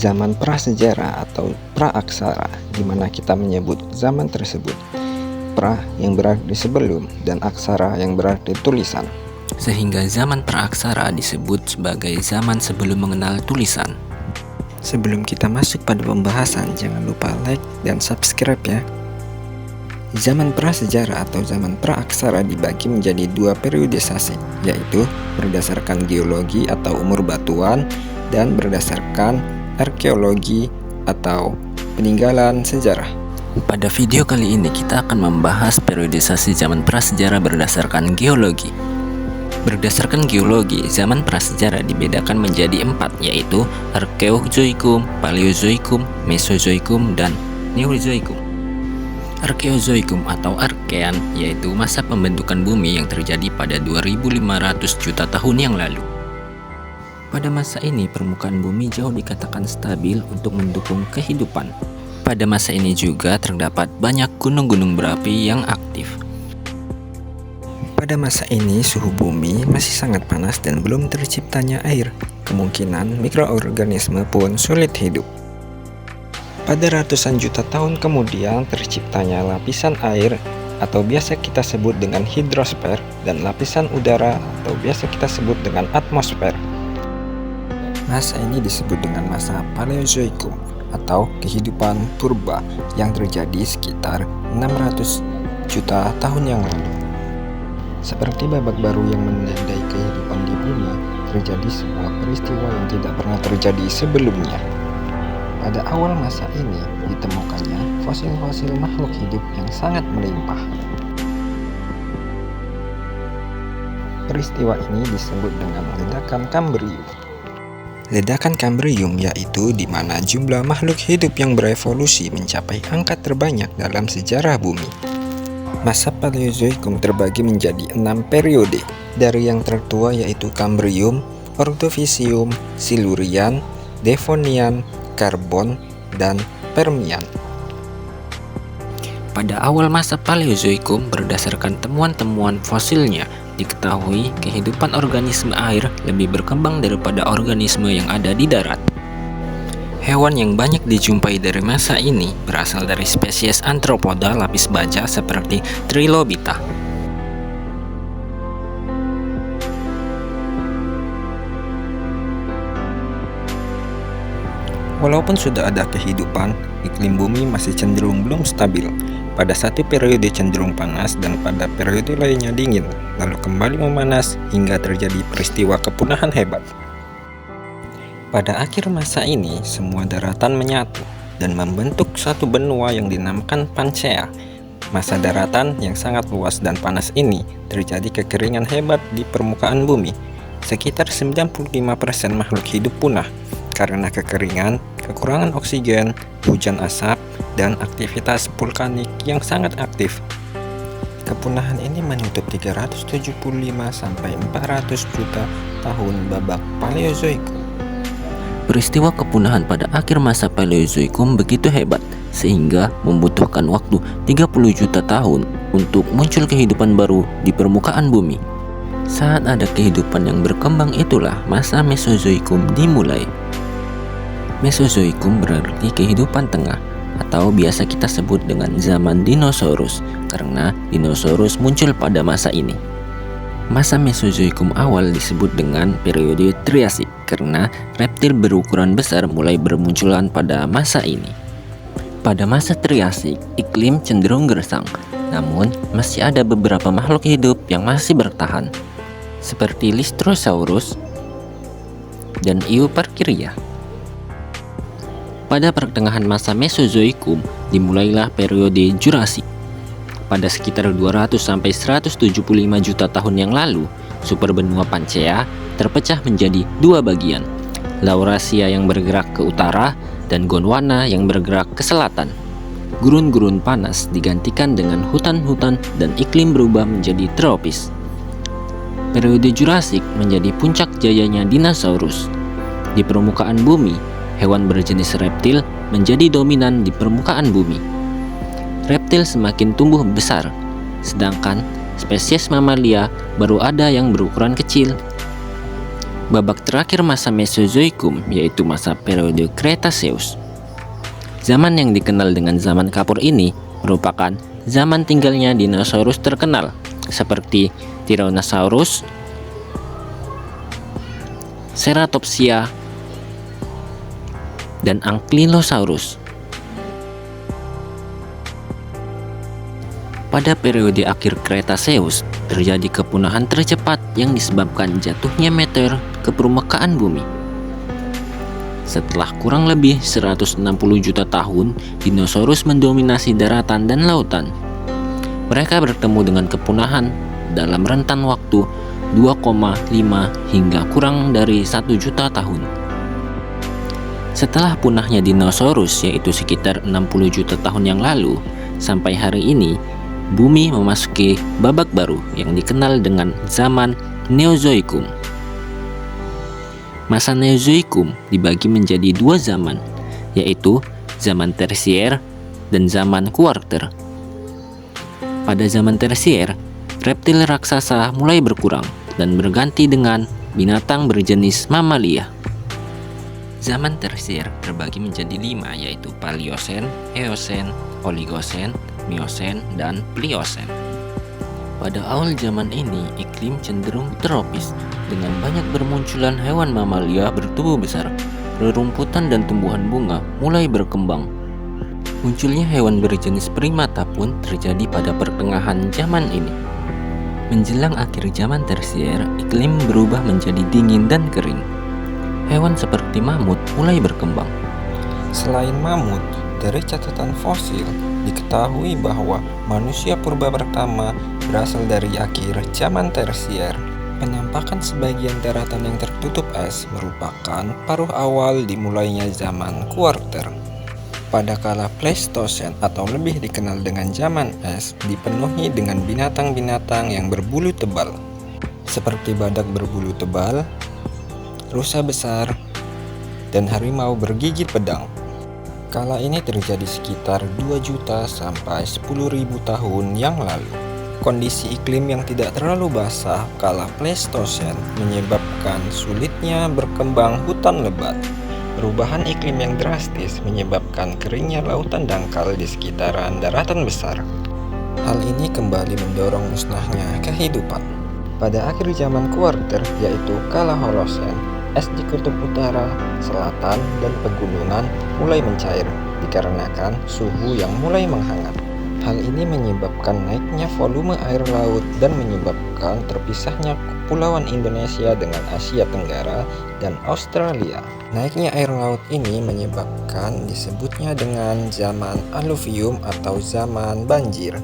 zaman prasejarah atau praaksara, di mana kita menyebut zaman tersebut pra yang berarti sebelum dan aksara yang berarti tulisan. Sehingga zaman praaksara disebut sebagai zaman sebelum mengenal tulisan. Sebelum kita masuk pada pembahasan, jangan lupa like dan subscribe ya. Zaman prasejarah atau zaman praaksara dibagi menjadi dua periodisasi, yaitu berdasarkan geologi atau umur batuan dan berdasarkan arkeologi atau peninggalan sejarah. Pada video kali ini kita akan membahas periodisasi zaman prasejarah berdasarkan geologi. Berdasarkan geologi, zaman prasejarah dibedakan menjadi 4, yaitu Arkeozoikum, Paleozoikum, Mesozoikum, dan Neozoikum. Arkeozoikum atau Arkean yaitu masa pembentukan bumi yang terjadi pada 2500 juta tahun yang lalu. Pada masa ini permukaan bumi jauh dikatakan stabil untuk mendukung kehidupan. Pada masa ini juga terdapat banyak gunung-gunung berapi yang aktif. Pada masa ini suhu bumi masih sangat panas dan belum terciptanya air. Kemungkinan mikroorganisme pun sulit hidup. Pada ratusan juta tahun kemudian terciptanya lapisan air atau biasa kita sebut dengan hidrosfer dan lapisan udara atau biasa kita sebut dengan atmosfer. Masa ini disebut dengan masa Paleozoikum atau kehidupan purba yang terjadi sekitar 600 juta tahun yang lalu. Seperti babak baru yang menandai kehidupan di bumi, terjadi sebuah peristiwa yang tidak pernah terjadi sebelumnya. Pada awal masa ini ditemukannya fosil-fosil makhluk hidup yang sangat melimpah. Peristiwa ini disebut dengan ledakan Kambrium. Ledakan Kambrium yaitu di mana jumlah makhluk hidup yang berevolusi mencapai angka terbanyak dalam sejarah bumi. Masa Paleozoikum terbagi menjadi 6 periode. Dari yang tertua yaitu Kambrium, Ordovisium, Silurian, Devonian, Karbon, dan Permian. Pada awal masa Paleozoikum, berdasarkan temuan-temuan fosilnya, diketahui kehidupan organisme air lebih berkembang daripada organisme yang ada di darat. Hewan yang banyak dijumpai dari masa ini berasal dari spesies Arthropoda lapis baja seperti Trilobita. Walaupun sudah ada kehidupan, iklim bumi masih cenderung belum stabil. Pada satu periode cenderung panas dan pada periode lainnya dingin, lalu kembali memanas hingga terjadi peristiwa kepunahan hebat. Pada akhir masa ini, semua daratan menyatu dan membentuk satu benua yang dinamakan Pangaea. Masa daratan yang sangat luas dan panas ini terjadi kekeringan hebat di permukaan bumi. Sekitar 95% makhluk hidup punah karena kekeringan, kekurangan oksigen, hujan asap, dan aktivitas vulkanik yang sangat aktif. Kepunahan ini menutup 375 sampai 400 juta tahun babak Paleozoikum. Peristiwa kepunahan pada akhir masa Paleozoikum begitu hebat sehingga membutuhkan waktu 30 juta tahun untuk muncul kehidupan baru di permukaan bumi. Saat ada kehidupan yang berkembang itulah masa Mesozoikum dimulai. Mesozoikum berarti kehidupan tengah atau biasa kita sebut dengan zaman dinosaurus karena dinosaurus muncul pada masa ini. Masa Mesozoikum awal disebut dengan periode Triasik karena reptil berukuran besar mulai bermunculan pada masa ini. Pada masa Triasik, iklim cenderung gersang, namun masih ada beberapa makhluk hidup yang masih bertahan, seperti Lystrosaurus dan Euparkeria. Pada pertengahan masa Mesozoikum dimulailah periode Jurasik. Pada sekitar 200 sampai 175 juta tahun yang lalu, superbenua Pangaea terpecah menjadi dua bagian, Laurasia yang bergerak ke utara dan Gondwana yang bergerak ke selatan. Gurun-gurun panas digantikan dengan hutan-hutan dan iklim berubah menjadi tropis. Periode Jurasik menjadi puncak jayanya dinosaurus. Di permukaan bumi, hewan berjenis reptil menjadi dominan di permukaan bumi. Reptil semakin tumbuh besar, sedangkan spesies mamalia baru ada yang berukuran kecil. babak terakhir masa Mesozoikum, yaitu masa periode Cretaceous. Zaman yang dikenal dengan zaman kapur ini merupakan zaman tinggalnya dinosaurus terkenal seperti Tyrannosaurus, Ceratopsia, dan Ankylosaurus. Pada periode akhir Cretaceous, terjadi kepunahan tercepat yang disebabkan jatuhnya meteor ke permukaan bumi. Setelah kurang lebih 160 juta tahun, dinosaurus mendominasi daratan dan lautan. Mereka bertemu dengan kepunahan dalam rentan waktu 2,5 hingga kurang dari 1 juta tahun. Setelah punahnya dinosaurus, yaitu sekitar 60 juta tahun yang lalu, sampai hari ini, bumi memasuki babak baru yang dikenal dengan zaman Neozoikum. Masa Neozoikum dibagi menjadi dua zaman, yaitu zaman Tersier dan zaman Kuarter. Pada zaman Tersier, reptil raksasa mulai berkurang dan berganti dengan binatang berjenis mamalia. Zaman Tersier terbagi menjadi 5, yaitu Paleosen, Eosen, Oligosen, Miosen, dan Pliosen. Pada awal zaman ini, iklim cenderung tropis dengan banyak bermunculan hewan mamalia bertubuh besar. Rerumputan dan tumbuhan bunga mulai berkembang. Munculnya hewan berjenis primata pun terjadi pada pertengahan zaman ini. Menjelang akhir zaman Tersier, iklim berubah menjadi dingin dan kering. Hewan seperti mamut mulai berkembang. Selain mamut, dari catatan fosil diketahui bahwa manusia purba pertama berasal dari akhir zaman Tersier. Penampakan sebagian daratan yang tertutup es merupakan paruh awal dimulainya zaman Kuarter. Pada kala Pleistosen atau lebih dikenal dengan zaman es, dipenuhi dengan binatang-binatang yang berbulu tebal, seperti badak berbulu tebal, rusa besar, dan harimau bergigit pedang. Kala ini terjadi sekitar 2 juta sampai 10.000 tahun yang lalu. Kondisi iklim yang tidak terlalu basah kala Pleistosen menyebabkan sulitnya berkembang hutan lebat. Perubahan iklim yang drastis menyebabkan keringnya lautan dangkal di sekitaran daratan besar. Hal ini kembali mendorong musnahnya kehidupan. Pada akhir zaman Kuarter, yaitu kala Holosen, es di kutub utara, selatan, dan pegunungan mulai mencair dikarenakan suhu yang mulai menghangat. Hal ini menyebabkan naiknya volume air laut dan menyebabkan terpisahnya kepulauan Indonesia dengan Asia Tenggara dan Australia. Naiknya air laut ini menyebabkan disebutnya dengan zaman aluvium atau zaman banjir.